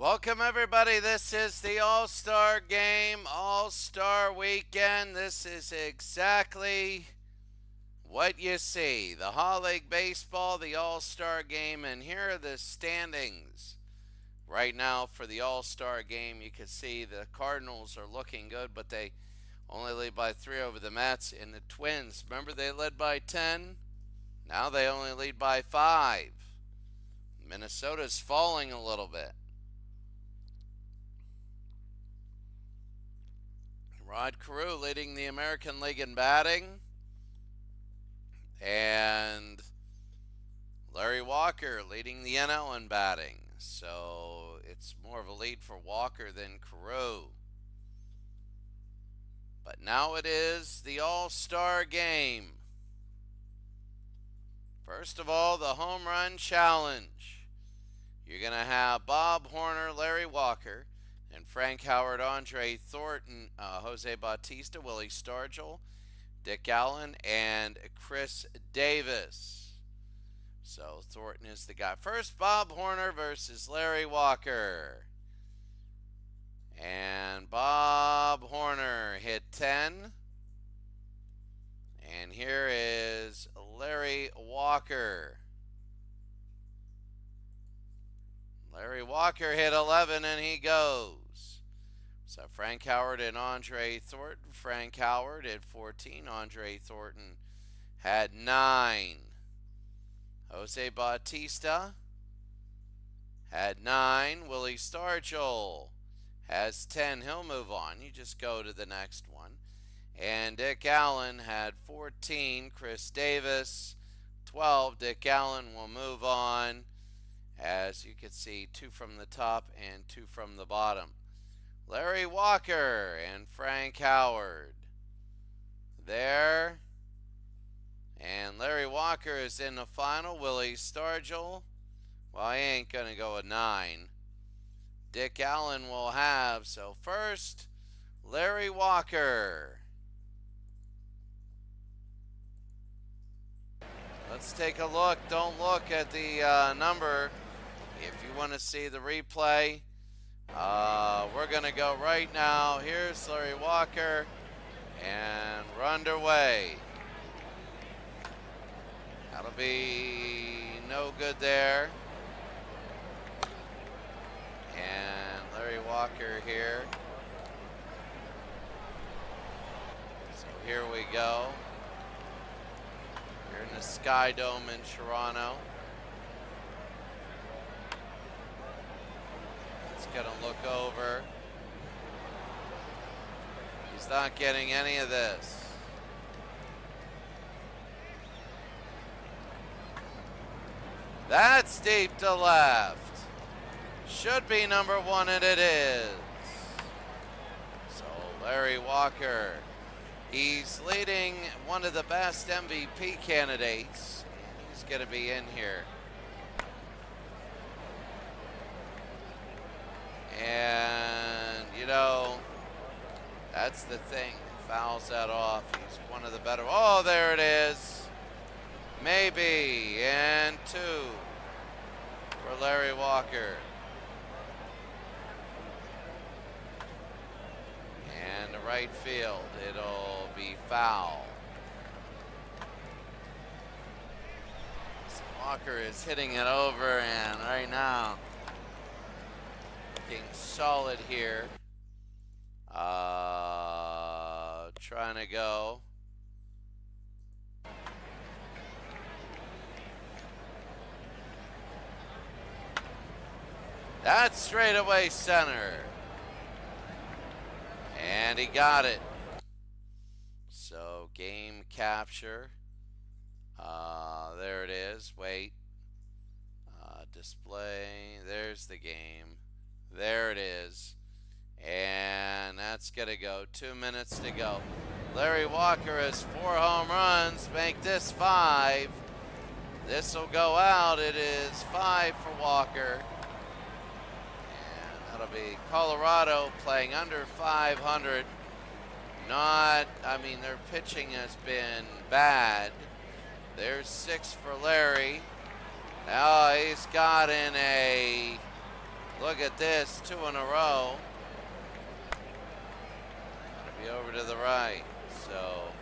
Welcome, everybody. This is the All-Star Game, All-Star Weekend. This is exactly what you see. The Hall League Baseball, the All-Star Game, and here are the standings. Right now for the All-Star Game, you can see the Cardinals are looking good, but they only lead by 3 over the Mets. And the Twins, remember they led by 10? Now they only lead by 5. Minnesota's falling a little bit. Rod Carew leading the American League in batting. And Larry Walker leading the NL in batting. So it's more of a lead for Walker than Carew. But now it is the All-Star Game. First of all, the Home Run Challenge. You're going to have Bob Horner, Larry Walker, and Frank Howard, Andre Thornton, Jose Bautista, Willie Stargell, Dick Allen, and Chris Davis. So Thornton is the guy. First, Bob Horner versus Larry Walker. And Bob Horner hit 10. And here is Larry Walker. Larry Walker hit 11 and he goes. So Frank Howard and Andre Thornton. Frank Howard had 14. Andre Thornton had 9. Jose Bautista had 9. Willie Stargell has 10. He'll move on. You just go to the next one. And Dick Allen had 14. Chris Davis 12. Dick Allen will move on. As you can see, 2 from the top and 2 from the bottom. Larry Walker and Frank Howard there. And Larry Walker is in the final. Willie Stargell, well, he ain't going to go a 9. Dick Allen will have. So first, Larry Walker. Let's take a look. Don't look at the number. If you want to see the replay, we're going to go right now. Here's Larry Walker, and we're underway. That'll be no good there. And Larry Walker here. So here we go. Here in the Sky Dome in Toronto. Let's get a look over. He's not getting any of this. That's deep to left. Should be number 1, and it is. So Larry Walker, he's leading one of the best MVP candidates. He's going to be in here. And, you know, that's the thing. Fouls that off. He's one of the better. Oh, there it is. Maybe. And 2 for Larry Walker. And the right field. It'll be foul. So Walker is hitting it over, and right now, looking solid here. Trying to go. That's straightaway center. And he got it. So game capture. There it is. Wait. Display. There's the game. There it is. And that's going to go. 2 minutes to go. Larry Walker has 4 home runs. Make this 5. This will go out. It is 5 for Walker. And that'll be Colorado playing under 500. Their pitching has been bad. There's 6 for Larry. Now he's got in a Look at this, 2 in a row. Gotta be over to the right. So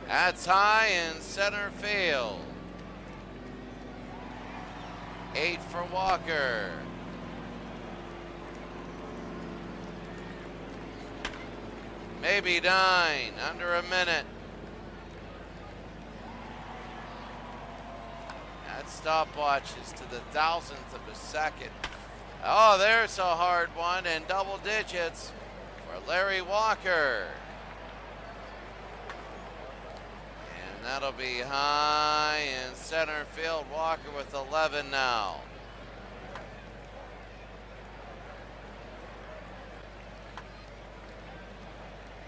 that's high in center field. 8 for Walker. Maybe 9, under a minute. That stopwatch is to the thousandth of a second. Oh, there's a hard one in double digits for Larry Walker. And that'll be high in center field. Walker with 11 now.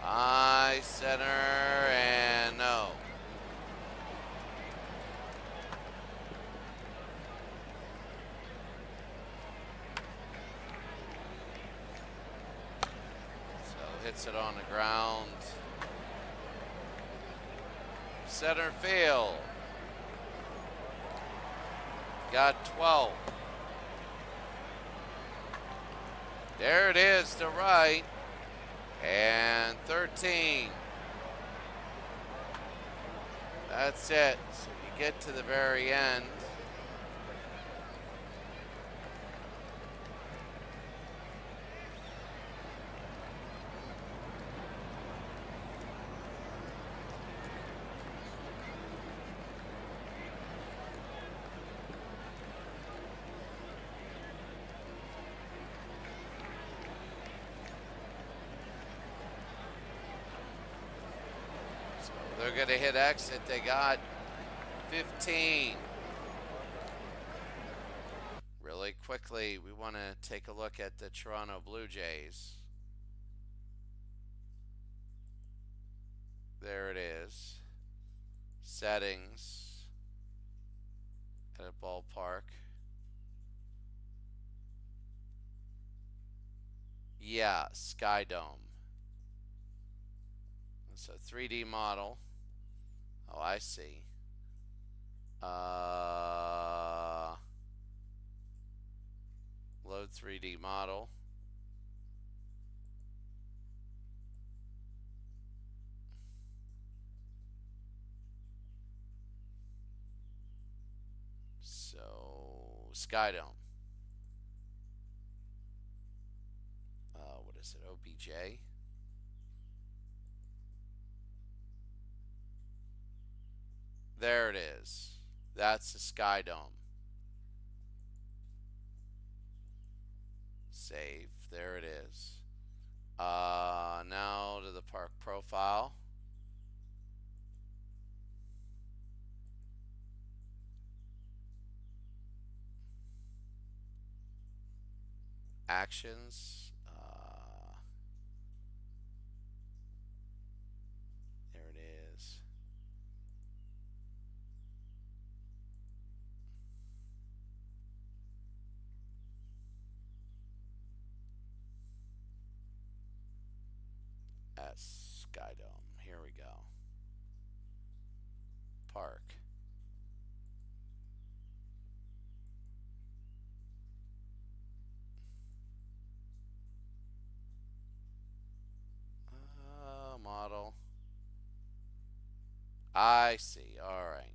High center and no. So hits it on the ground. Center field. Got 12. There it is to right. And 13. That's it. So you get to the very end. They're going to hit exit. They got 15. Really quickly, we want to take a look at the Toronto Blue Jays. There it is. Settings at a ballpark. Yeah, Sky Dome. It's a 3D model. Oh, I see. Load 3D model. So, Sky Dome. What is it? OBJ? There it is. That's the Sky Dome. Save. There it is. Now to the park profile. Actions. There it is. Sky Dome. Here we go. Park. Model. I see. All right.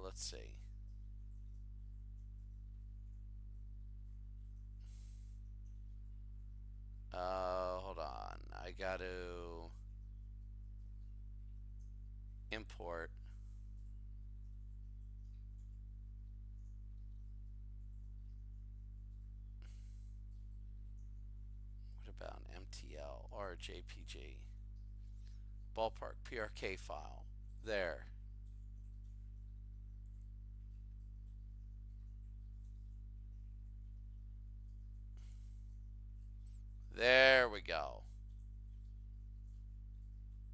Let's see. Hold on. I got to import. What about MTL or JPG? Ballpark PRK file. There. There we go.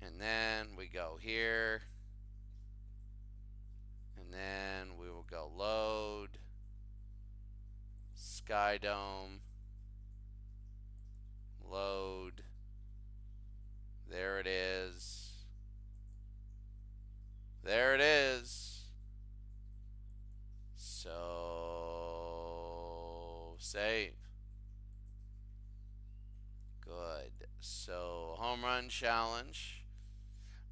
And then we go here. And then we will go load. Sky Dome. Load. There it is. There it is. So, save. Good. So, home run challenge.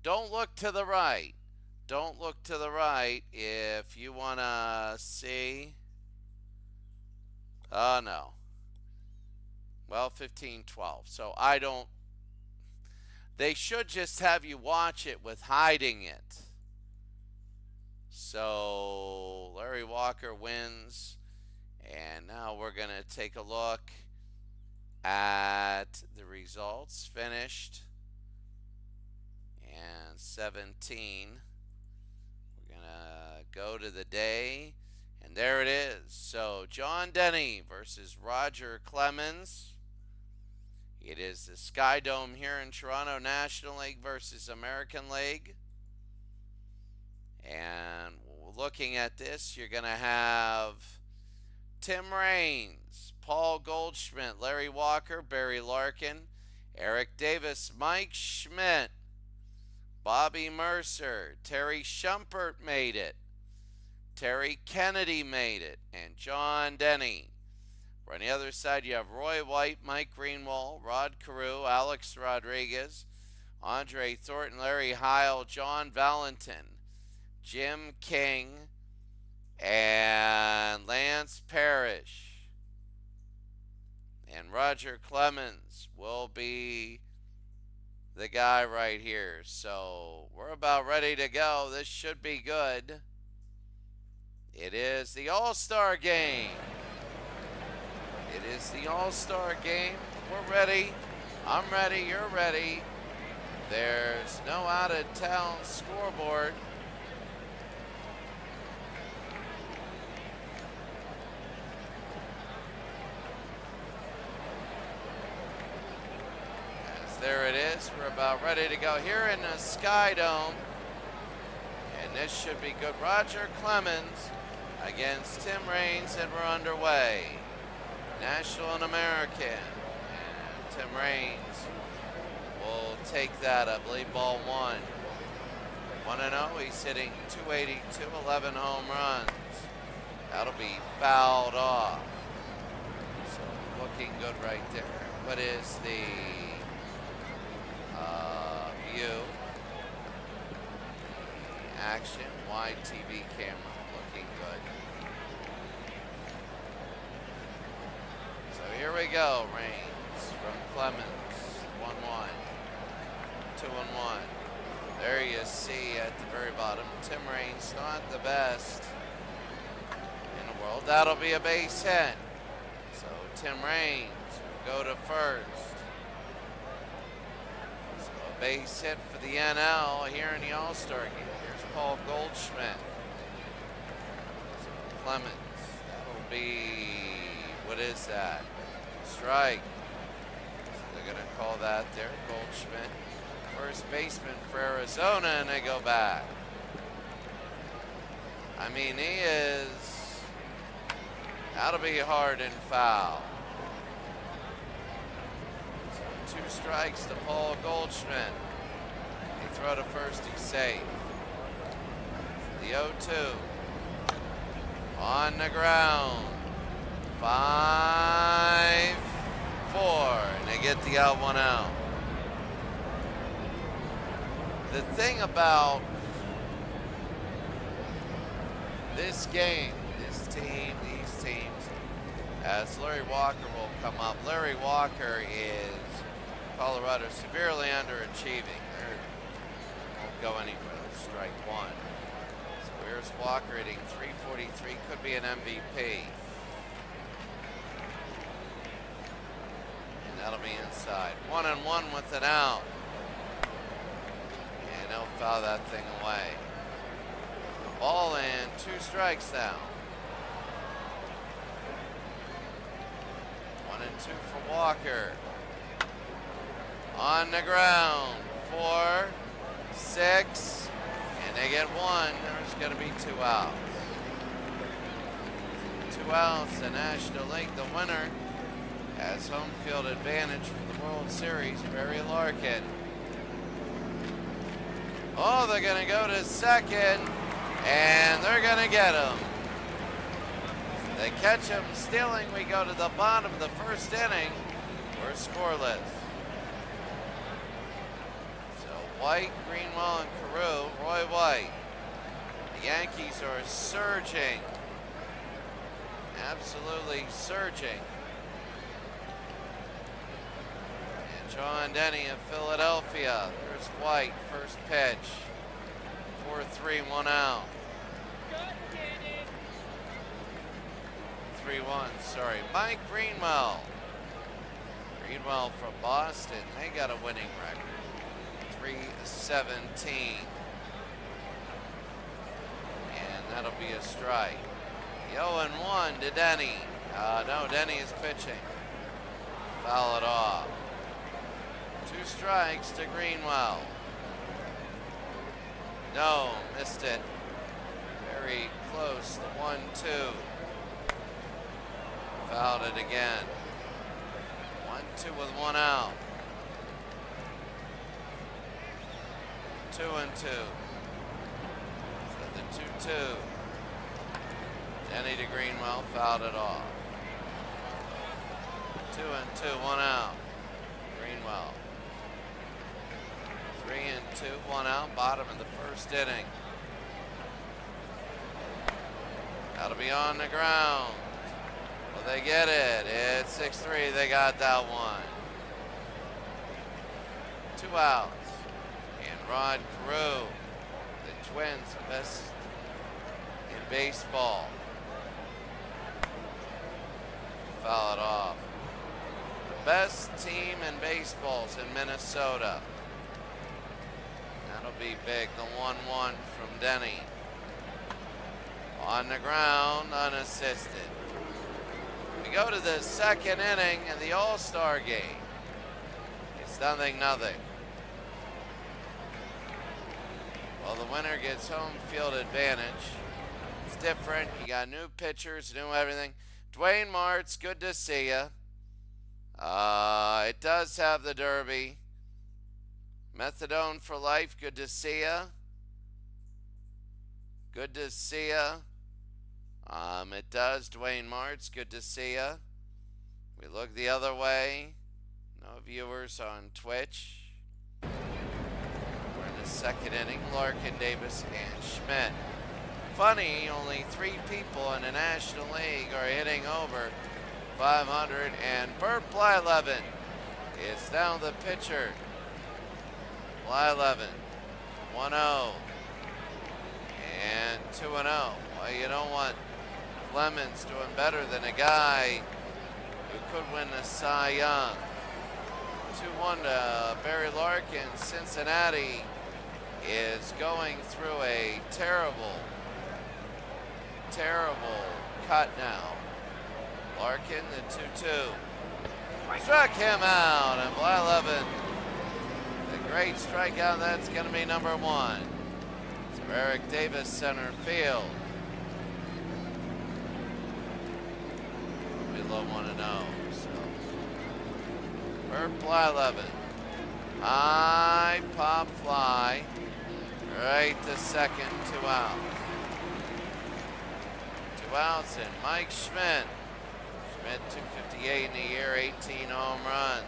Don't look to the right. Don't look to the right if you want to see. Oh, no. Well, 15-12. So, I don't. They should just have you watch it with hiding it. So, Larry Walker wins. And now we're going to take a look at the results. Finished. And 17. We're going to go to the day. And there it is. So, John Denny versus Roger Clemens. It is the Sky Dome here in Toronto, National League versus American League. And looking at this, you're going to have Tim Raines, Paul Goldschmidt, Larry Walker, Barry Larkin, Eric Davis, Mike Schmidt, Bobby Mercer, Terry Shumpert made it, Terry Kennedy made it, and John Denny. On the other side, you have Roy White, Mike Greenwald, Rod Carew, Alex Rodriguez, Andre Thornton, Larry Heil, John Valentin, Jim King, and Lance Parrish. And Roger Clemens will be the guy right here. So we're about ready to go. This should be good. It is the All-Star Game. It is the All-Star Game. We're ready. I'm ready. You're ready. There's no out-of-town scoreboard. As there it is. We're about ready to go here in the Sky Dome. And this should be good. Roger Clemens against Tim Raines, and we're underway. National and American. And Tim Raines will take that, I believe, ball one. 1-0. He's hitting .282, 11 home runs. That'll be fouled off. So looking good right there. What is the view? The action, wide TV camera, looking good. So here we go, Raines from Clemens, 1-1, 2-1. There you see at the very bottom, Tim Raines, not the best in the world. That'll be a base hit. So Tim Raines will go to first. So a base hit for the NL here in the All-Star game. Here's Paul Goldschmidt. So Clemens, that'll be, what is that? Strike. So they're going to call that there. Goldschmidt, first baseman for Arizona, and they go back. I mean, he is, that'll be hard and foul. So 2 strikes to Paul Goldschmidt. They throw to first, he's safe. The 0-2 on the ground. 5-4, and they get the out, 1 out. The thing about this game, this team, these teams, as Larry Walker will come up. Larry Walker is Colorado severely underachieving. They won't go anywhere. Strike one. So here's Walker hitting .343, could be an MVP. That'll be inside. 1-1 with an out. And they'll foul that thing away. Ball in, 2 strikes now. 1-2 for Walker. On the ground. 4, 6, and they get 1. There's going to be 2 outs. 2 outs, the National League, the winner, has home field advantage for the World Series. Barry Larkin. Oh, they're going to go to second, and they're going to get him. They catch him stealing. We go to the bottom of the first inning. We're scoreless. So White, Greenwell, and Carew. Roy White. The Yankees are surging. Absolutely surging. And John Denny of Philadelphia. There's White, first pitch. 4-3, 1 out. 3-1, sorry. Mike Greenwell. Greenwell from Boston. They got a winning record. 3-17. And that'll be a strike. 0-1 to Denny. No, Denny is pitching. Foul it off. 2 strikes to Greenwell. No, missed it. Very close. The 1-2. Fouled it again. 1-2 with 1 out. 2-2. So the 2-2. Denny to Greenwell, fouled it off. 2-2, 1 out. Greenwell. 3-2, 1 out. Bottom of the first inning. That'll be on the ground. Will they get it? It's 6-3. They got that one. 2 outs. And Rod Carew, the Twins, best in baseball. Foul it off. The best team in baseball is in Minnesota. That'll be big. The 1-1 from Denny. On the ground, unassisted. We go to the second inning in the All-Star game. It's 0-0. Well, the winner gets home field advantage. It's different. You got new pitchers, new everything. Dwayne Martz, good to see you. It does have the Derby. Methadone for life, good to see you. Good to see you. It does, Dwayne Martz, good to see you. We look the other way. No viewers on Twitch. We're in the second inning. Larkin, Davis, and Schmidt. Funny, only 3 people in the National League are hitting over 500, and Bert Blyleven is now the pitcher. Blyleven, 1-0, and 2-0. Well, you don't want Clemens doing better than a guy who could win the Cy Young. 2-1 to Barry Larkin. Cincinnati is going through a terrible cut now. Larkin, the 2-2. Struck him out, and Blyleven, the great strikeout, that's going to be number 1. It's Eric Davis, center field. We low 1-0, so. Bert Blyleven. High pop fly. Right to second, 2 outs. 2 outs, and Mike Schmidt. Schmidt, 258 in the year, 18 home runs.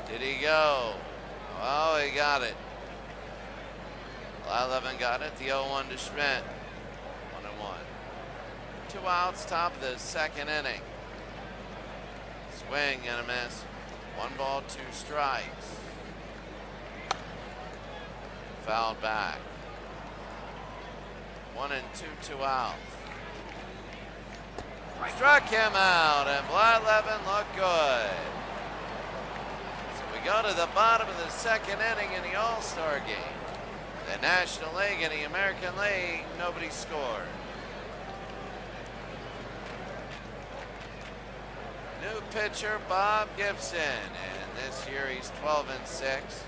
Did he go? Oh, he got it. Blyleven got it. The 0-1 to Schmidt. 1-1. 2 outs, top of the second inning. Swing and a miss. 1 ball, 2 strikes. Fouled back. 1-2, 2 outs. Struck him out, and Blyleven looked good. So we go to the bottom of the second inning in the All-Star game. The National League and the American League, nobody scored. New pitcher, Bob Gibson. And this year he's 12-6.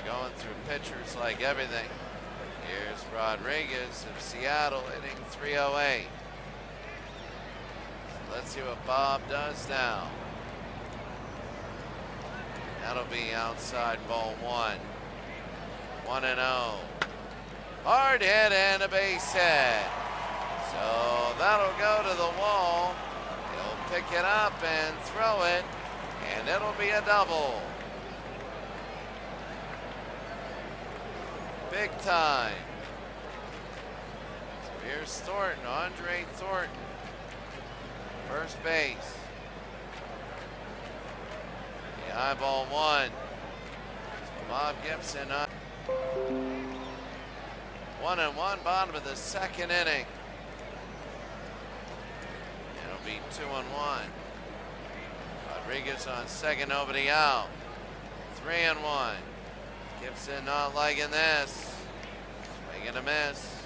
Going through pitchers like everything. Here's Rodriguez of Seattle hitting 308. So let's see what Bob does now. That'll be outside ball 1. 1-0. Hard hit and a base hit. So that'll go to the wall. He'll pick it up and throw it, and it'll be a double. Big time. So here's Thornton, Andre Thornton. First base. The high ball 1. So Bob Gibson up. 1-1, bottom of the second inning. It'll be 2-1. Rodriguez on second, nobody out. 3-1. Gibson not liking this. Swing and a miss.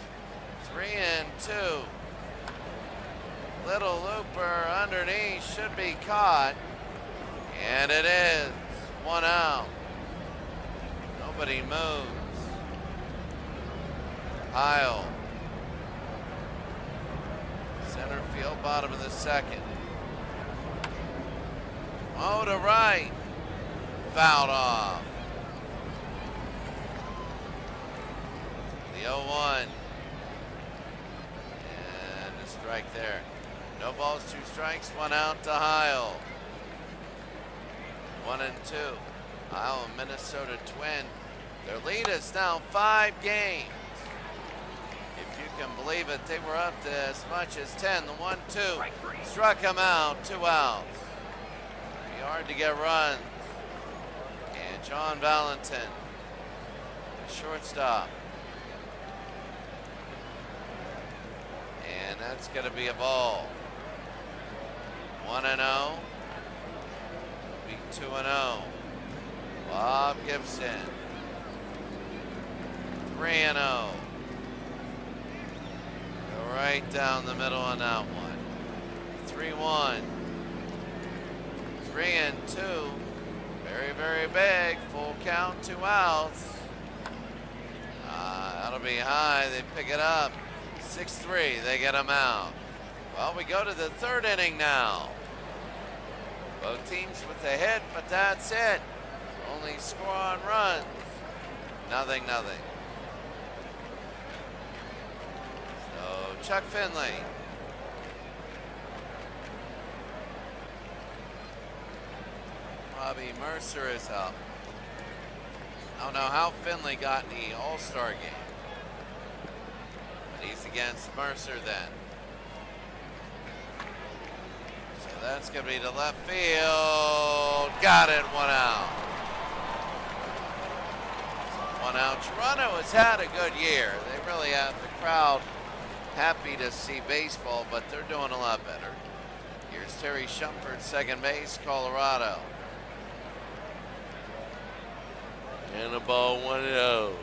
3-2. Little looper underneath, should be caught. And it is. 1 out. Nobody moves. Heil. Center field, bottom of the second. Oh, to right. Fouled off. The 0-1. And a strike there. No balls, 2 strikes, 1 out to Heil. 1-2. Heil, a Minnesota Twin. Their lead is now 5 games. If you can believe it, they were up to as much as 10. The 1-2 struck him out, 2 outs. Be hard to get runs. And John Valentin, the shortstop. And that's going to be a ball. 1-0. Be 2-0. Bob Gibson. 3-0. Go right down the middle on that one. 3-1. 3-2. Very, very big. Full count, 2 outs. That'll be high. They pick it up. 6-3. They get him out. Well, we go to the third inning now. Both teams with a hit, but that's it. Only score on runs. Nothing. So Chuck Finley. Robbie Mercer is up. I don't know how Finley got in the All-Star game. But he's against Mercer then. So that's going to be to left field. Got it, 1 out. 1 out. Toronto has had a good year. They really have the crowd happy to see baseball, but they're doing a lot better. Here's Terry Shumpert, second base, Colorado. And a ball 1-0.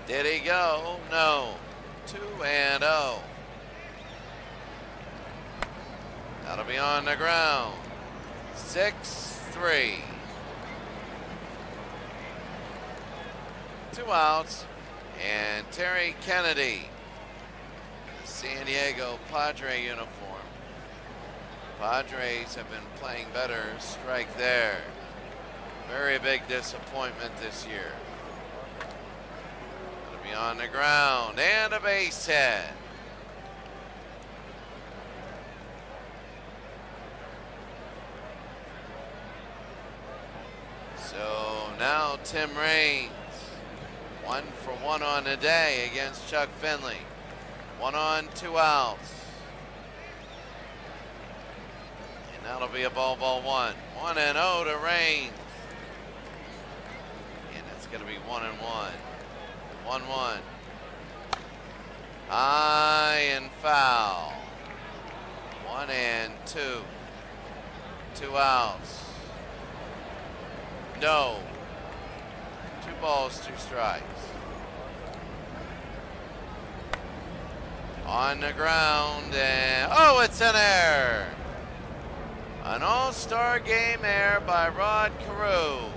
Did he go? No. 2-0. That'll be on the ground. 6-3. 2 outs. And Terry Kennedy, San Diego Padre uniform. Padres have been playing better. Strike there. Very big disappointment this year. It'll be on the ground and a base hit. So now Tim Raines, 1 for 1 on the day against Chuck Finley. 1 on, 2 outs. And that'll be a ball 1. 1-0 to Raines. And it's going to be 1-1. 1-1. High and foul. 1-2. 2 outs. No. 2 balls, 2 strikes. On the ground, and oh, it's an error. An all-star game error by Rod Carew.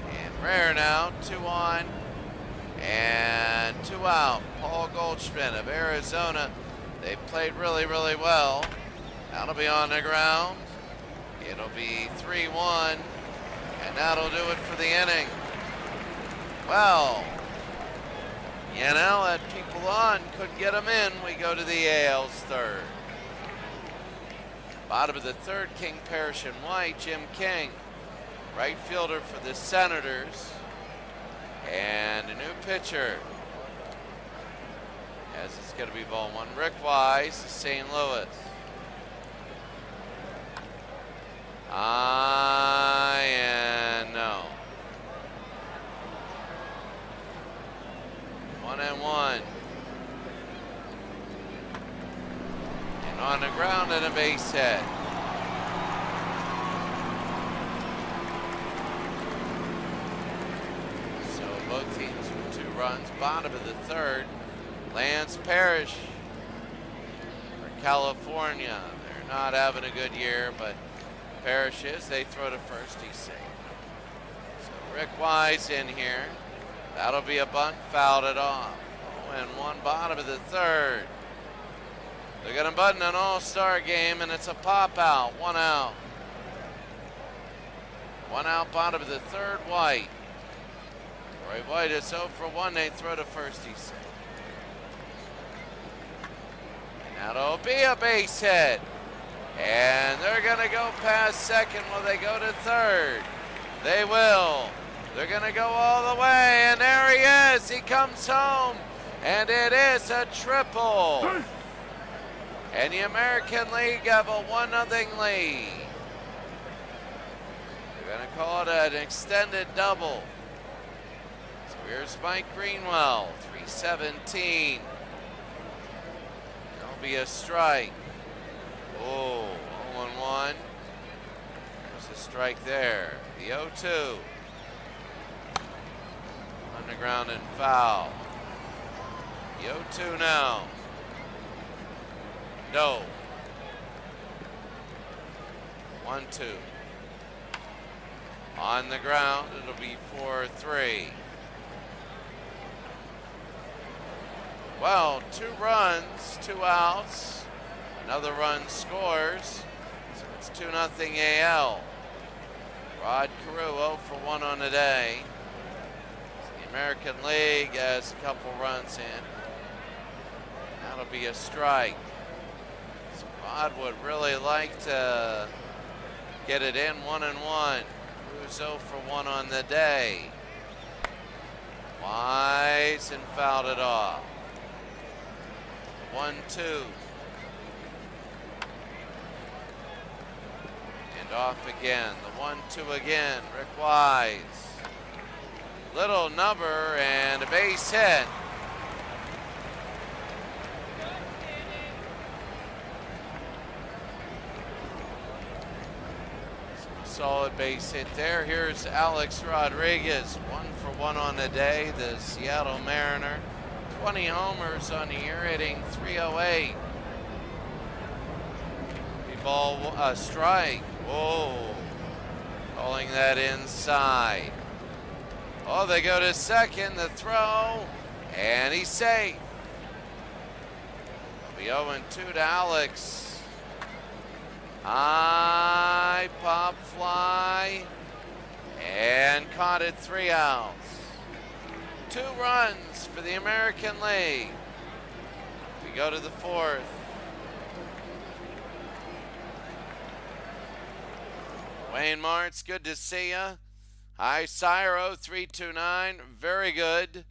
And rare now, 2 on and 2 out. Paul Goldschmidt of Arizona. They played really, really well. That'll be on the ground. It'll be 3-1, and that'll do it for the inning. Well, Yanel had people on, couldn't get them in. We go to the AL's third. Bottom of the third, King, Parrish, and White. Jim King, right fielder for the Senators. And a new pitcher, as it's going to be ball one. Rick Wise, St. Louis. And no. 1-1. And on the ground and a base hit. So both teams with 2 runs. Bottom of the third, Lance Parrish for California. They're not having a good year, but Parrish is. They throw to first, he's safe. So Rick Wise in here. That'll be a bunt, fouled it off. 0-1, bottom of the third. They're going to button an all-star game, and it's a pop out. 1 out. 1 out, bottom of the third, White. Roy White is 0 for 1. They throw to first, he's safe. And that'll be a base hit. And they're going to go past second. Will they go to third? They will. They're going to go all the way, and there he is. He comes home, and it is a triple. And the American League have a 1-0 lead. They're going to call it an extended double. So here's Mike Greenwell, 317. There'll be a strike. Oh, 0-1. There's a strike there. The 0-2. On the ground and foul. The 0-2 now. No. 1-2. On the ground, it'll be 4-3. Well, 2 runs, 2 outs. Another run scores. So it's 2-0 AL. Rod Carew 0 for 1 on the day. So the American League has a couple runs in. That'll be a strike. So Rod would really like to get it in. 1-1. Crew's 0 for 1 on the day. Wise and fouled it off. 1-2. And off again. The 1-2 again. Rick Wise. Little number and a base hit. Solid base hit there. Here's Alex Rodriguez, 1 for 1 on the day. The Seattle Mariner, 20 homers on the year, hitting .308. The ball, a strike. Whoa, calling that inside. Oh, they go to second. The throw, and he's safe. It'll be 0-2 to Alex. High pop fly, and caught it 3 outs. 2 runs for the American League. We go to the 4th. Wayne Martz, good to see ya. Hi, Cyro 329, very good.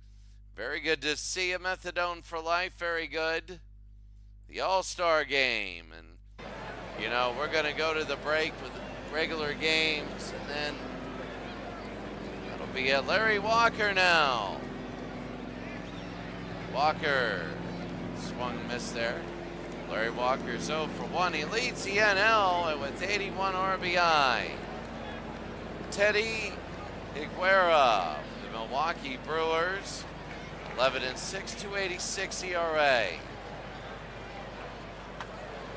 Very good to see you. Methadone for Life, very good. The All-Star Game, and you know, we're going to go to the break with regular games, and then that'll be at Larry Walker now. Walker swung and missed there. Larry Walker's 0 for 1. He leads the NL with 81 RBI. Teddy Higuera, the Milwaukee Brewers, 11 and 6, 2.86 ERA.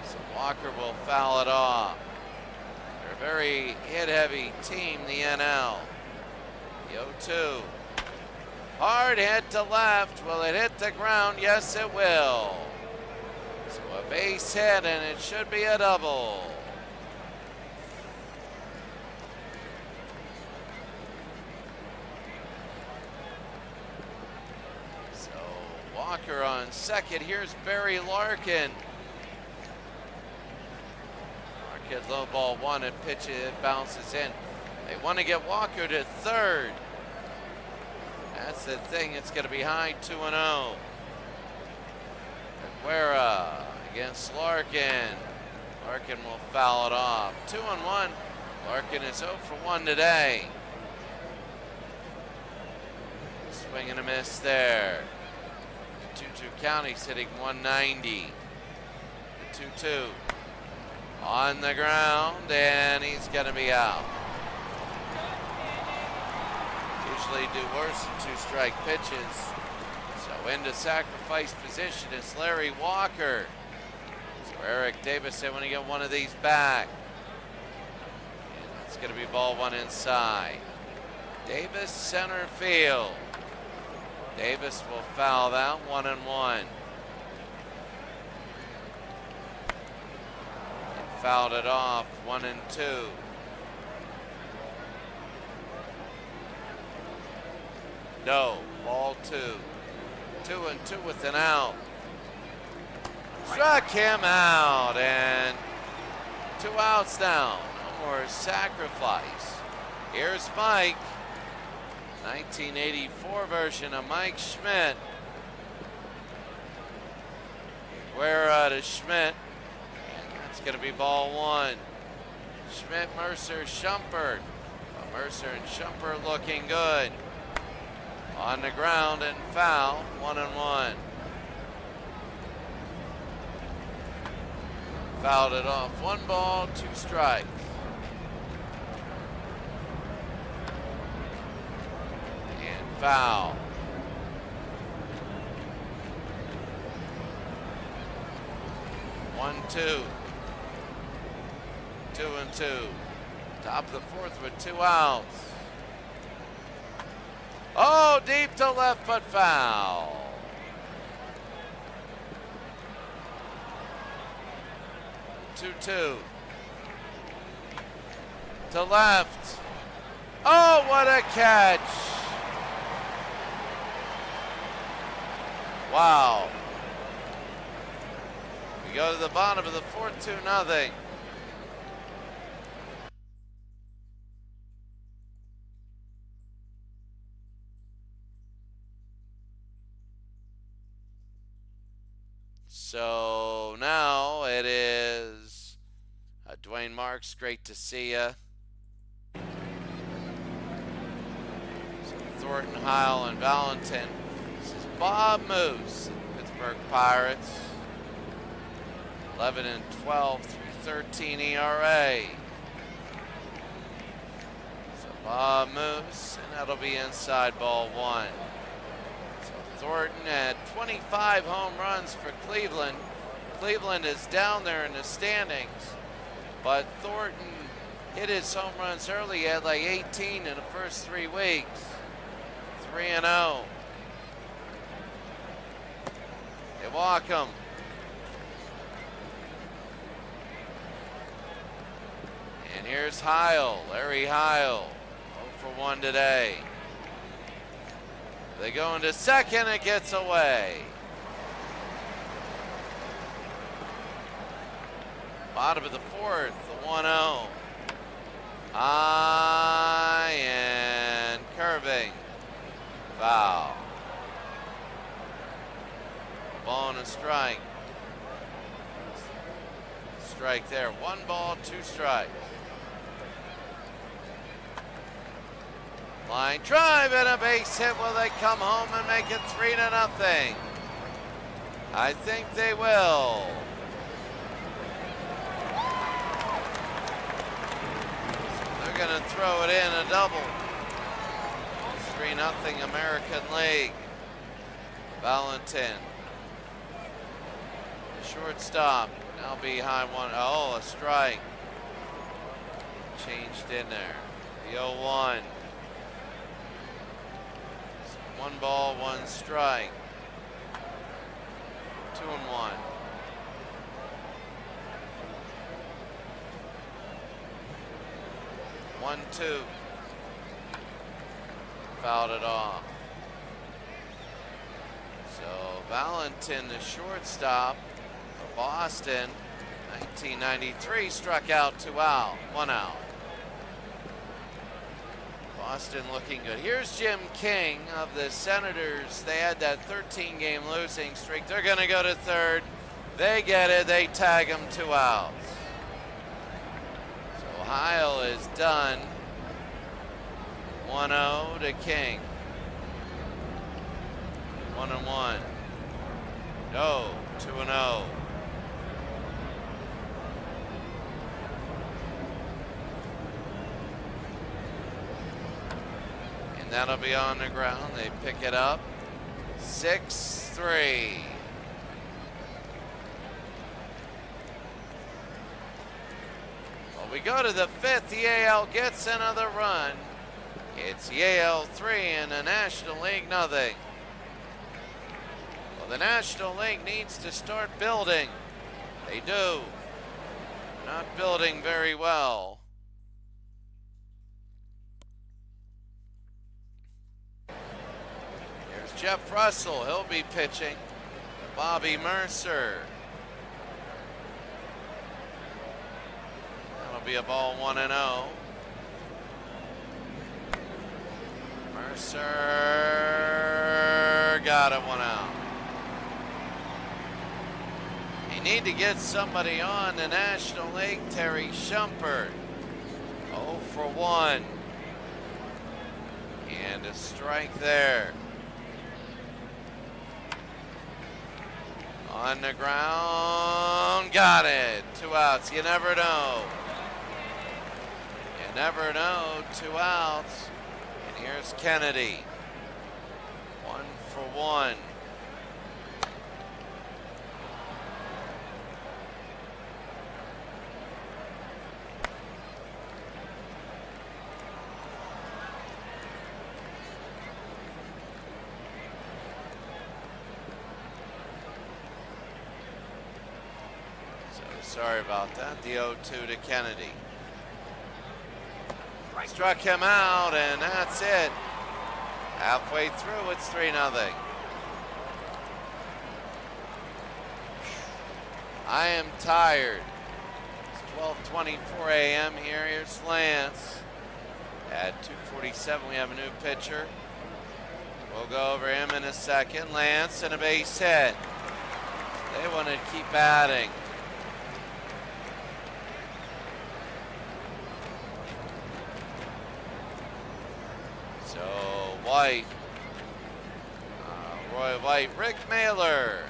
So Walker will foul it off. They're a very hit-heavy team, the NL. The 0-2. Hard hit to left. Will it hit the ground? Yes, it will. So a base hit, and it should be a double. So Walker on second. Here's Barry Larkin. Larkin low ball one and pitch it bounces in. They want to get Walker to third. That's the thing. It's going to be high 2-0. Aguera against Larkin. Larkin will foul it off. 2-1. Larkin is 0 for 1 today. Swing and a miss there. 2-2 count. He's hitting 190. The 2-2 on the ground, and he's going to be out. Usually do worse than 2-strike pitches. So into sacrifice position is Larry Walker. So Eric Davis said when he get one of these back. And it's going to be ball one inside. Davis center field. Davis will foul that 1-1. And fouled it off 1-2. No, ball 2. 2-2 with an out. Struck him out, and 2 outs down. No more sacrifice. Here's Mike. 1984 version of Mike Schmidt. Guerra to Schmidt. And that's going to be ball 1. Schmidt, Mercer, Shumpert. Mercer and Shumpert looking good. On the ground and foul, 1-1. Fouled it off. 1 ball, 2 strikes. And foul. One, 2. 2-2. Top of the 4th with 2 outs. Oh, deep to left, but foul. Two to left. Oh, what a catch. Wow. We go to the bottom of the 4th, 2-0. So now it is Dwayne Marks, great to see you. So Thornton, Heil, and Valentin. This is Bob Moose, Pittsburgh Pirates. 11 and 12, 3.13 ERA. So Bob Moose, and that'll be inside ball 1. Thornton had 25 home runs for Cleveland. Cleveland is down there in the standings, but Thornton hit his home runs early. He had like 18 in the first 3 weeks. 3-0. They walk him. And here's Heil, Larry Heil, 0 for 1 today. They go into second, it gets away. Bottom of the 4th, the 1-0. High and curving. Foul. Ball and a strike. Strike there. 1 ball, 2 strikes. Line drive and a base hit. Will they come home and make it 3-0? I think they will. They're going to throw it in a double. 3-0 American League. Valentin. Shortstop. Now behind one. Oh, a strike. Changed in there. The 0-1. 1 ball, 1 strike. 2-1. One, two. Fouled it off. So Valentin, the shortstop for Boston, 1993, struck out 2 out, 1 out. Boston looking good. Here's Jim King of the Senators. They had that 13-game losing streak. They're going to go to third. They get it. They tag him 2 outs. So Heil is done. 1-0 to King. 1-1. No, 2-0. And that'll be on the ground. They pick it up. 6-3. Well, we go to the 5th. Yale gets another run. It's Yale 3 and the National League nothing. Well, the National League needs to start building. They do. Not building very well. Here's Jeff Russell. He'll be pitching. Bobby Mercer. That'll be a ball 1-0. Mercer got it, 1 out. You need to get somebody on the National League. Terry Shumpert, 0 for 1. And a strike there. On the ground, got it. 2 outs. You never know. You never know. 2 outs. And here's Kennedy. 1 for 1. Sorry about that. The 0-2 to Kennedy. Struck him out, and that's it. Halfway through, it's 3-0. I am tired. It's 12:24 a.m. here. Here's Lance. At 2:47, we have a new pitcher. We'll go over him in a second. Lance and a base hit. They want to keep adding. So White, Roy White, Rick Mailer.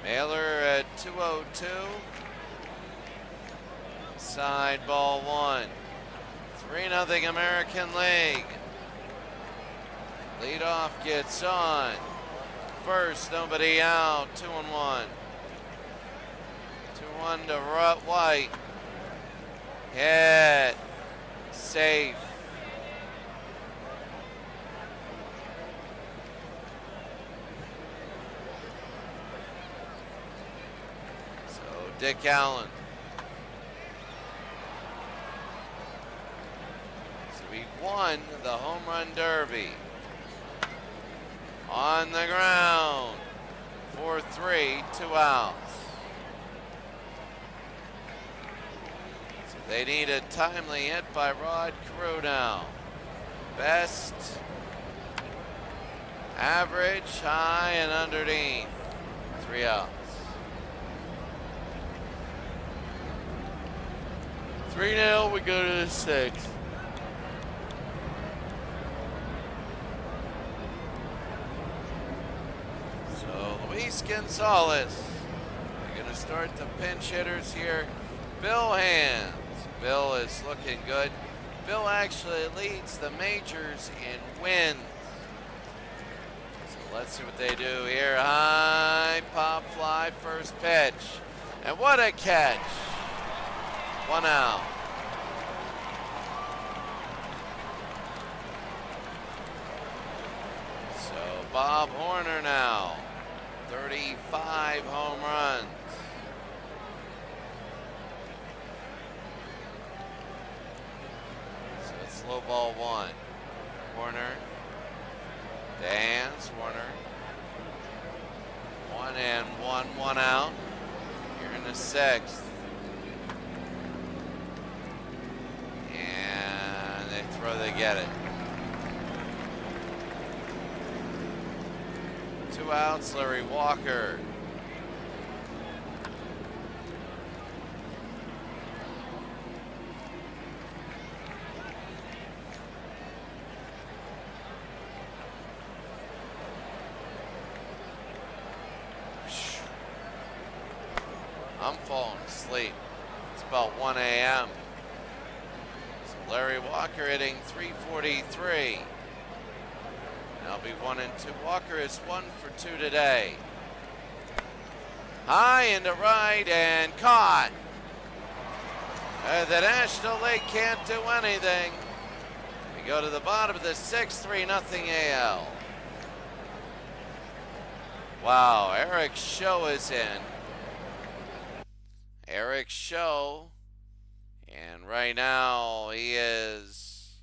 Mailer at 2:02. Side ball 1. 3-0 American League. Leadoff gets on. First, nobody out. 2-1. 2-1 to White. Hit. Safe. Dick Allen. So he won the home run derby. On the ground. 4-3, 2 outs. So they need a timely hit by Rod Carew now. Best, average, high, and underneath. 3 outs. 3-0, we go to the 6th. So Luis Gonzalez. We're going to start the pinch hitters here. Bill Hands. Bill is looking good. Bill actually leads the majors in wins. So let's see what they do here. High pop fly, first pitch. And what a catch. 1 out. So Bob Horner now, 35 home runs. So it's low ball 1. Horner. Dance, Warner. 1-1, 1 out. Here in the 6th. And they throw, they get it. 2 outs, Larry Walker. I'm falling asleep. It's about 1 a.m. So Larry Walker hitting .343. That'll be 1-2. Walker is 1 for 2 today. High into right and caught. The National League can't do anything. We go to the bottom of the 6th, 3-0 AL. Wow, Eric Show is in. Eric Show, and right now he is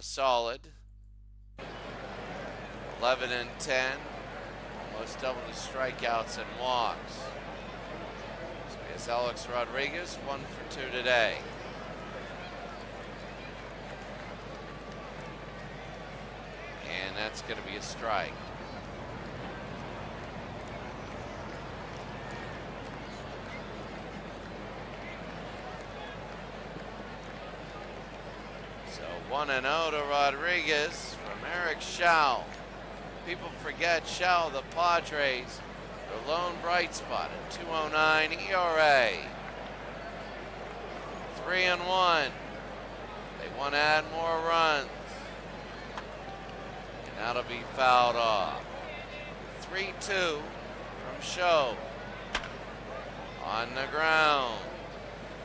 solid. 11-10, almost double the strikeouts and walks. So it's Alex Rodriguez, 1 for 2 today. And that's going to be a strike. So 1-0 to Rodriguez from Eric Show. People forget Show, the Padres, their lone bright spot at 2.09 ERA. 3-1. They want to add more runs. And that'll be fouled off. 3-2 from Show. On the ground.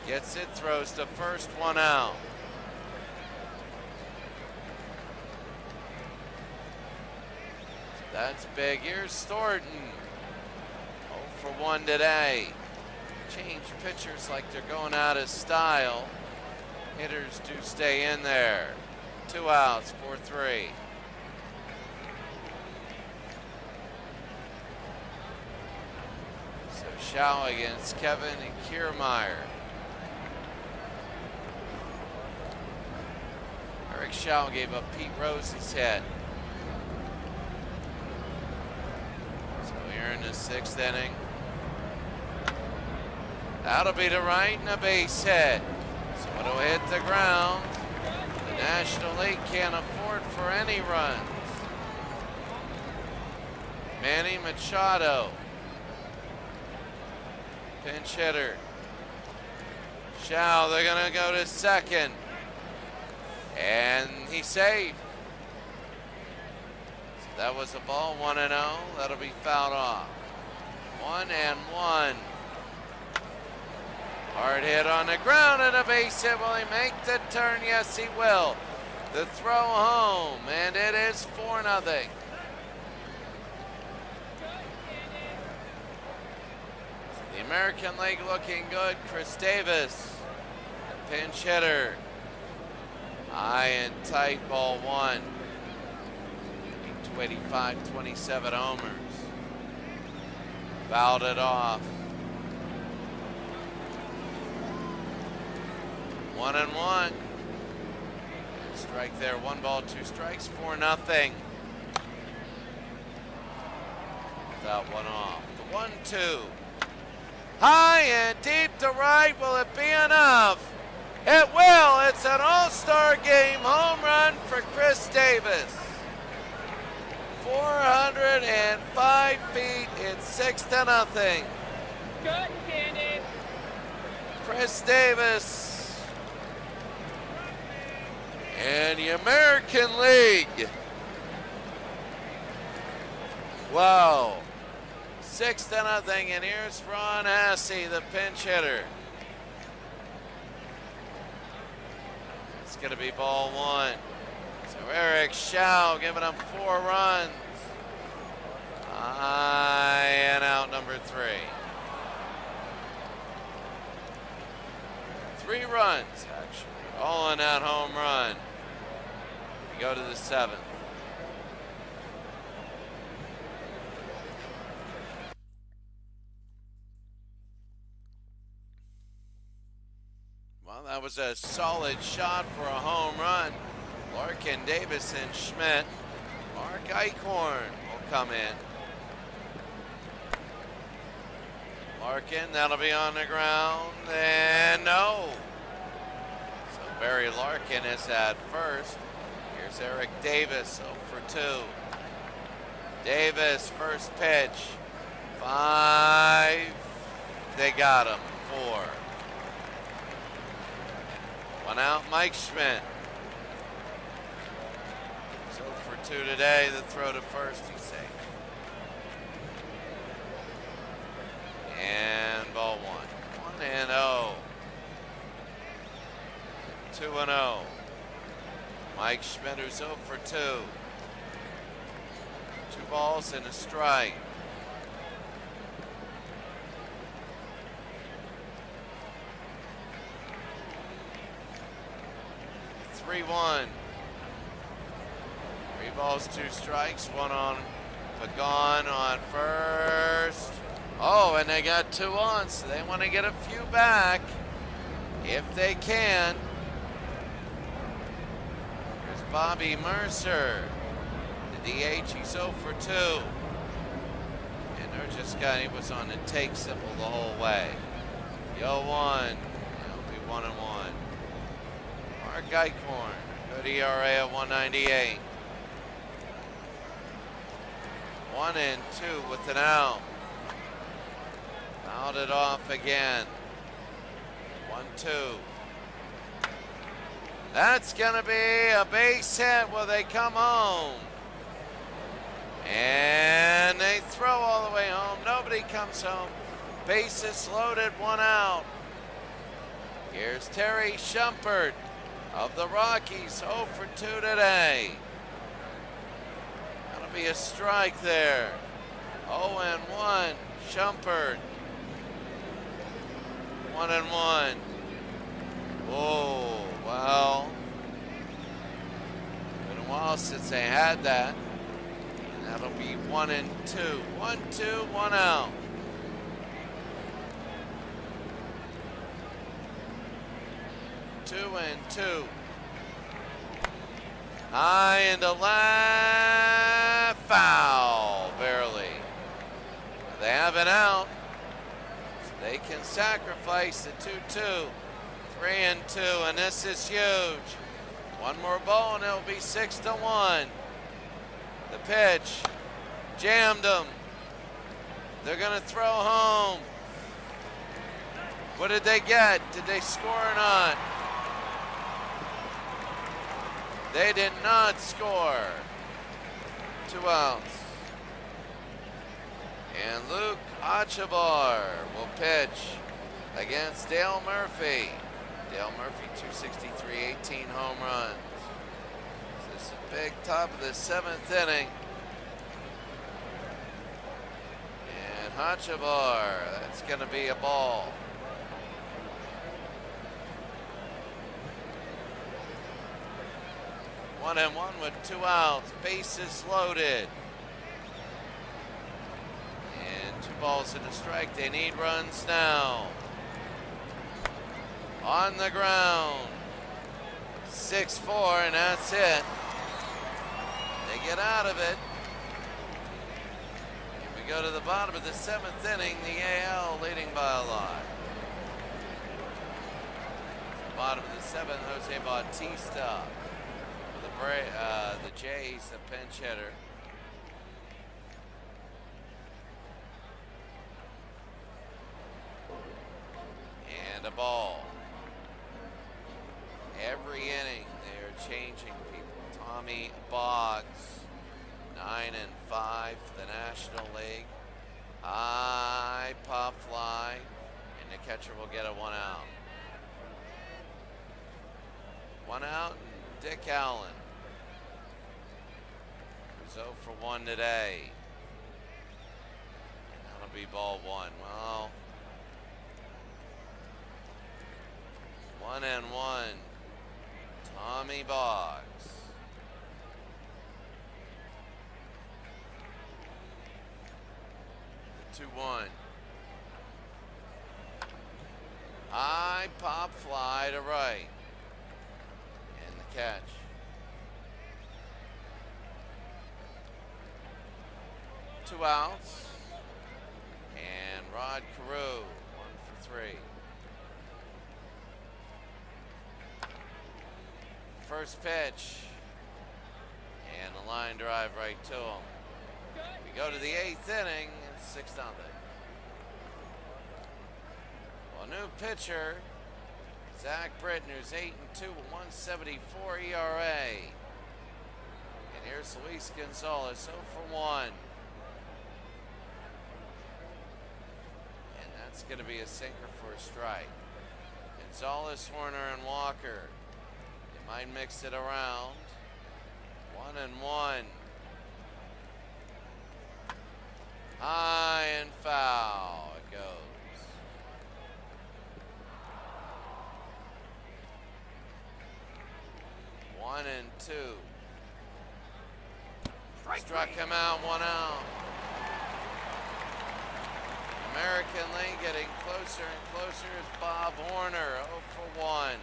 Gets it, throws to first, 1 out. That's big. Here's Thornton. 0 for 1 today. Change pitchers like they're going out of style. Hitters do stay in there. 2 outs, 4-3. So Show against Kevin and Kiermaier. Eric Show gave up Pete Rose's hit. In the 6th inning. That'll be to right and a base hit. So it'll hit the ground. The National League can't afford for any runs. Manny Machado. Pinch hitter. Show, they're going to go to second. And he's safe. That was a ball, 1-0. That'll be fouled off. 1-1. Hard hit on the ground and a base hit. Will he make the turn? Yes, he will. The throw home, and it is 4-0. The American League looking good. Chris Davis, the pinch hitter. High and tight, ball 1. 285, 27 homers. Fouled it off. 1-1. Strike there, 1 ball, 2 strikes, 4-0. Without 1 off. The 1-2. High and deep to right. Will it be enough? It will. It's an all-star game home run for Chris Davis. 405 feet. It's 6-0. Good, Cannon. Chris Davis. And the American League Whoa. 6-0, and here's Ron Hassey, the pinch hitter. It's going to be ball one. So Eric Schau giving up 4 runs. High and out, number 3. 3 runs, actually, all in that home run. We go to the 7th. Well, that was a solid shot for a home run. Larkin, Davis, and Schmidt. Mark Eichhorn will come in. Larkin, that'll be on the ground, and no. So Barry Larkin is at first. Here's Eric Davis, 0 for 2. Davis, first pitch. 5. They got him. 4. 1 out, Mike Schmidt. 0 for 2 today. The throw to first, he's safe. And ball 1. 1-0. 2-0. Mike Schmidt, who's 0 for 2. 2 balls and a strike. 3-1. 3 balls, 2 strikes. 1 on Pagan on first. Oh, and they got 2 on, so they want to get a few back if they can. Here's Bobby Mercer, the DH. He's 0 for 2. And they're just he was on the take symbol the whole way. Yo 1. It'll be 1-1. Mark Eichhorn, good ERA of 198. 1-2 with an out. Fouled it off again. 1-2. That's going to be a base hit. Will they come home? And they throw all the way home. Nobody comes home. Bases loaded, 1 out. Here's Terry Shumpert of the Rockies, 0 for 2 today. That'll be a strike there. 0-1, Shumpert. 1-1. Whoa, well, been a while since they had that. And that'll be 1-2. 1-2, 1 out. Two and 2. High into left, foul, barely. They have it out. So they can sacrifice the 2-2. 3-2, and this is huge. 1 more ball and it'll be 6-1. The pitch, jammed them. They're gonna throw home. What did they get? Did they score or not? They did not score. 2 outs. And Luke Achavar will pitch against Dale Murphy. Dale Murphy, 263, 18 home runs. So this is a big top of the 7th inning. And Achavar, that's going to be a ball. 1-1 with 2 outs, bases loaded. And 2 balls and a strike. They need runs now. On the ground. 6-4, and that's it. They get out of it. And we go to the bottom of the 7th inning, the AL leading by a lot. Bottom of the 7th, Jose Bautista. The Jays, the pinch hitter. And a ball. Every inning they're changing people. Tommy Boggs, 9 5 for the National League. High pop fly, and the catcher will get a 1 out. 1 out, and Dick Allen, who's 0 for 1 today. And that'll be ball 1. Well, 1-1. Tommy Boggs. The 2-1. High pop fly to right. And the catch. Two outs. And Rod Carew, 1 for 3. First pitch, and a line drive right to him. We go to the 8th inning, it's 6-0. Well, new pitcher, Zach Britton, who's 8-2 with 1.74 ERA. And here's Luis Gonzalez, 0 for 1. And that's going to be a sinker for a strike. Gonzalez, Warner, and Walker. Might mix it around. 1-1. High and foul it goes. One and two. Struck him out, 1 out. American League getting closer and closer is Bob Horner, 0 for 1.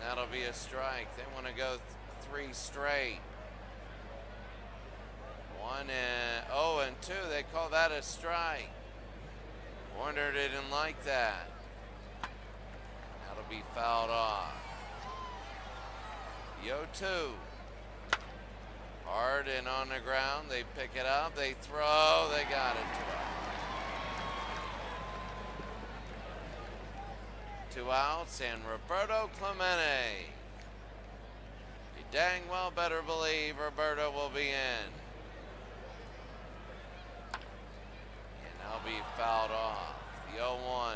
That'll be a strike. They want to go 3 straight. 0-2. They call that a strike. Warner didn't like that. That'll be fouled off. The 0-2. Hard and on the ground. They pick it up. They throw. They got it. 2 outs, and Roberto Clemente. You dang well better believe Roberto will be in. And I'll be fouled off. The 0-1.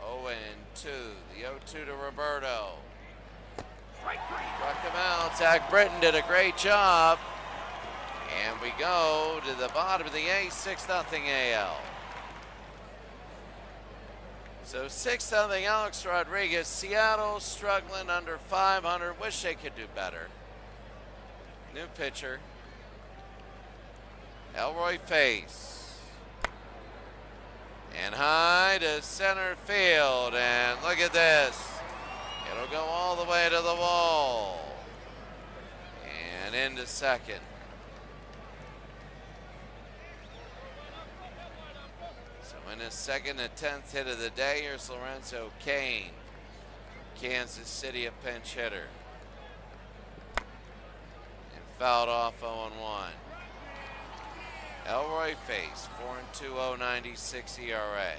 0-2. The 0-2 to Roberto. Struck him out. Zach Britton did a great job. And we go to the bottom of the 8th, 6-0 AL. So 6-0 Alex Rodriguez. Seattle struggling under 500. Wish they could do better. New pitcher. Elroy Face. And high to center field. And look at this. It'll go all the way to the wall. And into second. In his second and 10th hit of the day, here's Lorenzo Cain from Kansas City, a pinch hitter. And fouled off 0-1. Elroy Face, 4-2, 0.96 ERA.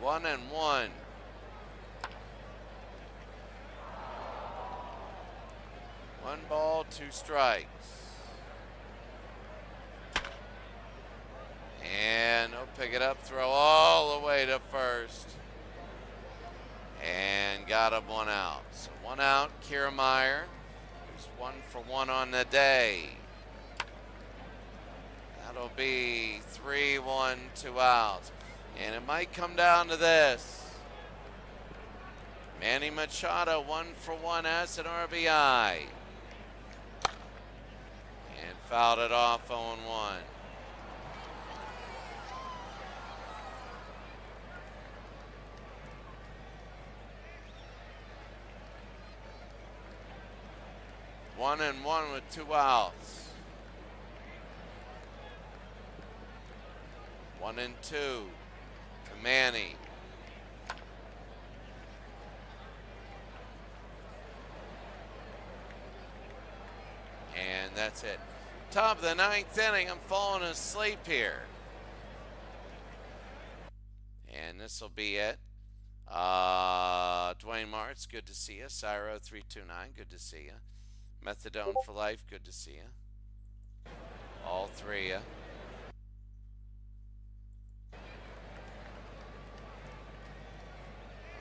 One and one. One ball, 2 strikes. And he'll pick it up, throw all the way to first. And got him 1 out. So 1 out, Kiermaier, who's 1 for 1 on the day. That'll be 3-1, 2 outs. And it might come down to this. Manny Machado, 1 for 1 as an RBI. And fouled it off 0-1. One and one with 2 outs. 1-2 to Manny. And that's it. Top of the 9th inning. I'm falling asleep here. this will be it. Dwayne Martz, good to see you. Cyro329, good to see you. Methadone for Life, good to see you. All three of you.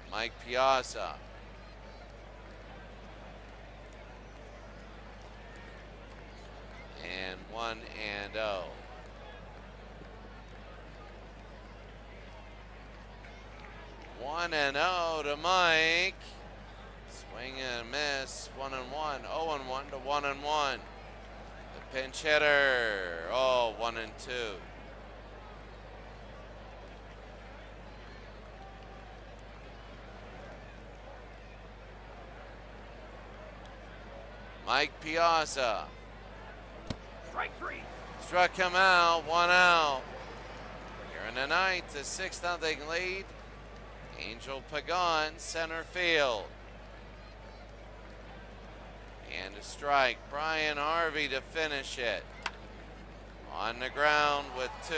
Mike Piazza. And 1-0. One and 0 to Mike. Swing and miss. 1-1. 0-1 to 1-1. The pinch hitter. Oh, 1-2. Mike Piazza. Strike three. Struck him out. 1 out. Here in the ninth, a 6-0 lead. Angel Pagan, center field. And a strike. Brian Harvey to finish it. On the ground with 2.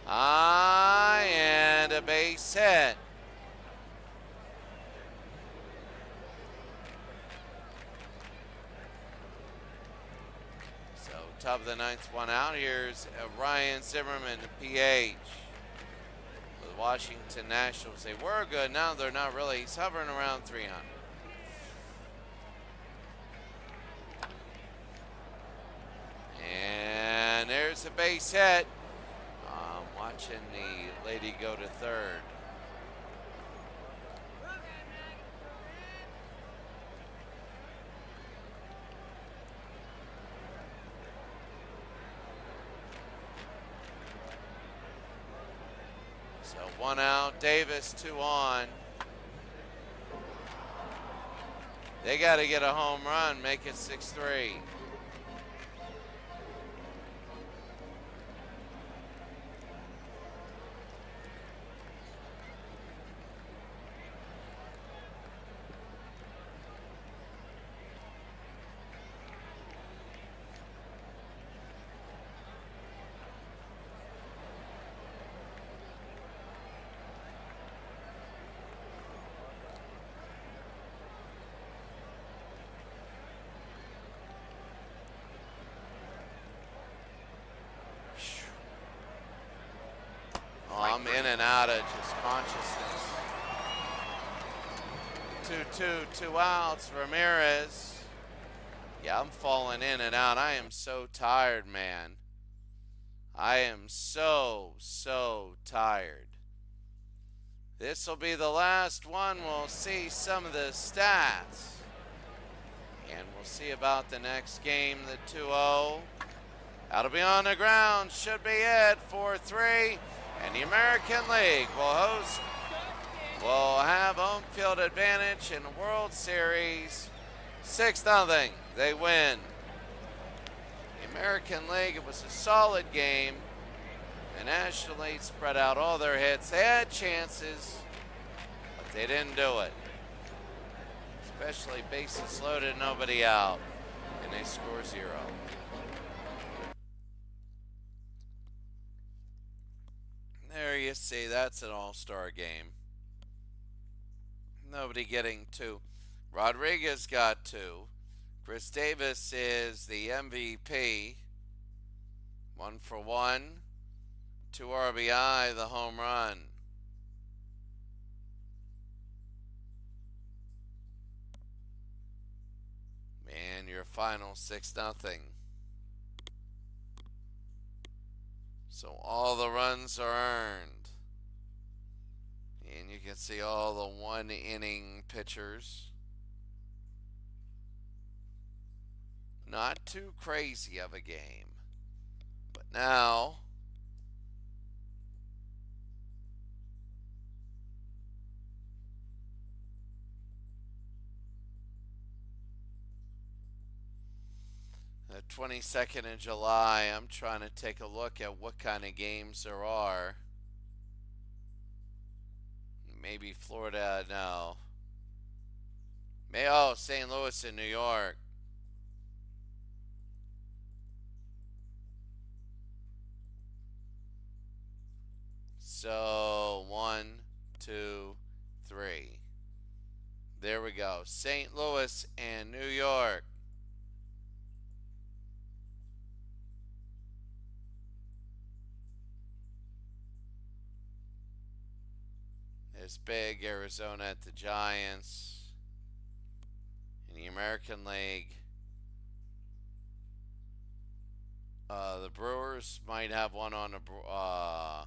And a base hit. So top of the ninth, 1 out. Here's Ryan Zimmerman, PH. For the Washington Nationals. They were good, now they're not really. He's hovering around 300. And there's a base hit. Watching the lady go to third. So 1 out, Davis 2 on. They got to get a home run, make it 6-3. I'm in and out of just consciousness. 2-2, 2 outs. Ramirez. Yeah, I'm falling in and out. I am so tired, man. I am so tired. This will be the last one. We'll see some of the stats. And we'll see about the next game, the 2-0. That'll be on the ground. Should be it. 4-3. And the American League will have home field advantage in the World Series. 6-0. They win. The American League, it was a solid game. The National League spread out all their hits. They had chances, but they didn't do it. Especially bases loaded, nobody out. And they score 0. There you see, that's an all-star game. Nobody getting 2. Rodriguez got 2. Chris Davis is the MVP. 1 for 1. 2 RBI, the home run. And your final 6-0. So all the runs are earned. And you can see all the 1-inning pitchers. Not too crazy of a game. But now, the 22nd of July, I'm trying to take a look at what kind of games there are. Maybe Florida, no. St. Louis and New York. So 1, 2, 3. There we go. St. Louis and New York. It's big. Arizona at the Giants. In the American League, the Brewers might have one on the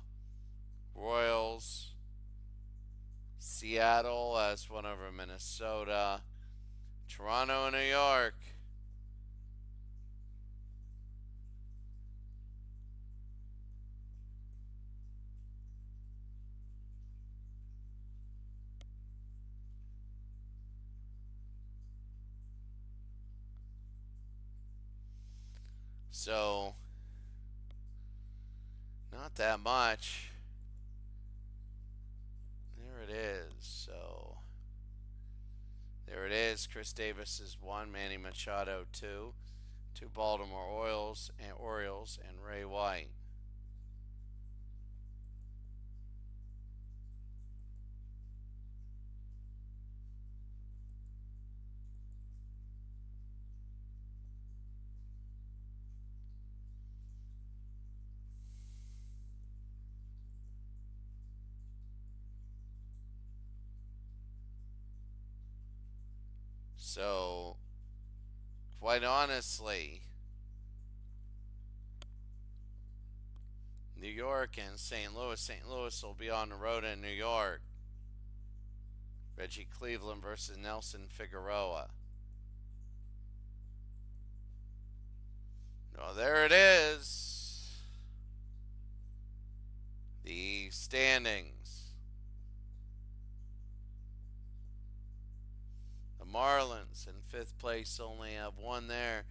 Royals. Seattle has one over Minnesota. Toronto and New York. So, not that much. There it is. So, there it is. Chris Davis is 1, Manny Machado 2, 2 Baltimore Orioles and Ray White. So, quite honestly, New York and St. Louis. St. Louis will be on the road in New York. Reggie Cleveland versus Nelson Figueroa. Oh, there it is. The standings. The Marlins in 5th place only have 1 there.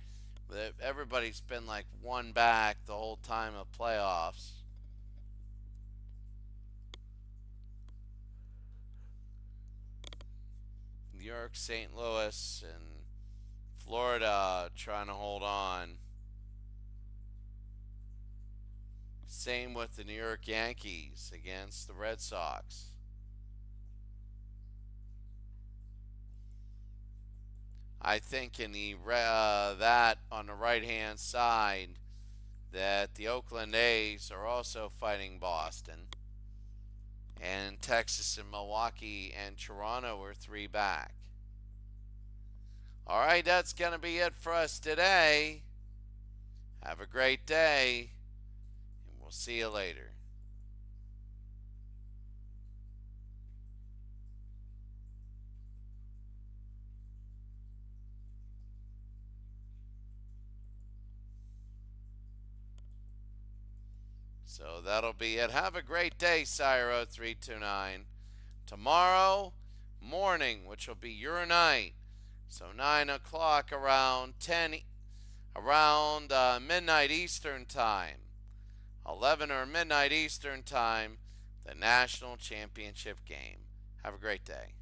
But everybody's been like 1 back the whole time of playoffs. New York, St. Louis, and Florida trying to hold on. Same with the New York Yankees against the Red Sox. I think in the that on the right-hand side that the Oakland A's are also fighting Boston, and Texas and Milwaukee and Toronto are 3 back. All right, that's going to be it for us today. Have a great day, and we'll see you later. So that'll be it. Have a great day, Cyro329. Tomorrow morning, which will be your night, so 9 o'clock around midnight Eastern Time, 11 or midnight Eastern Time, the National Championship game. Have a great day.